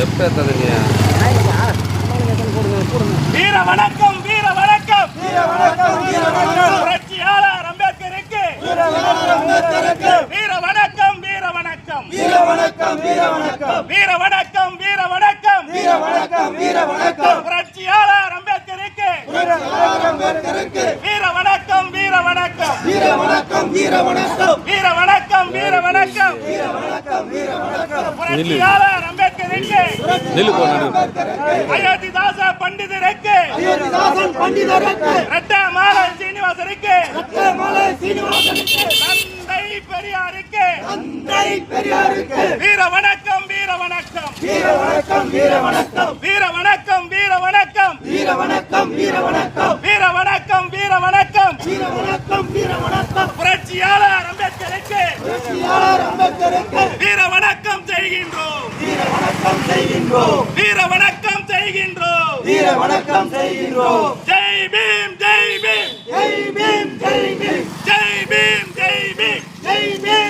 எப்ப தரீங்க? வீர வணக்கம் வீர வணக்கம் வீர வணக்கம் வீர வணக்கம் புரட்சியாளர் அம்பேத்கருக்கு வீர வணக்கம் வீர வணக்கம் வீர வணக்கம் வீர வணக்கம் வீர வணக்கம் வீர வணக்கம் வீர வணக்கம் வீர வணக்கம் வீர வணக்கம் புரட்சியாளர் அம்பேத்கருக்கு வீர அம்பேத்கருக்கு வீர வணக்கம் வீர வணக்கம் வீர வணக்கம் வீர வணக்கம் வீர வணக்கம் வீர வணக்கம் வீர வணக்கம் வீர வணக்கம் புரட்சியாளர் அம்பேத்கருக்கு அயோத்திதாச பண்டிதருக்கு அயோத்திதாசன் பண்டிதருக்கு ரெட்டமாலை சீனிவாசருக்கு ரெட்டமாலை சீனிவாசருக்கு தந்தை பெரியாருக்கு தந்தை பெரியாருக்கு வீர வணக்கம் வீர வணக்கம் வீர வணக்கம் வீர வணக்கம் வீர வணக்கம் வீர வணக்கம் வீர வணக்கம் வீர வணக்கம் வீர வணக்கம் வீர வணக்கம் வீர வணக்கம் வீர வணக்கம் புரட்சியாளர் அம்பேத்கருக்கு புரட்சியாளர் அம்பேத்கருக்கு வீர வணக்கம் செய்கின்றோம் வீர வணக்கம் செய்கின்றோம் வீர வணக்கம் செய்கின்றோம் வீர வணக்கம் செய்கின்றோம் ஜெய் பீம் ஜெய் பீம் ஜெய் பீம் ஜெய் பீம் ஜெய் பீம் ஜெய் பீம் ஜெய் பீம்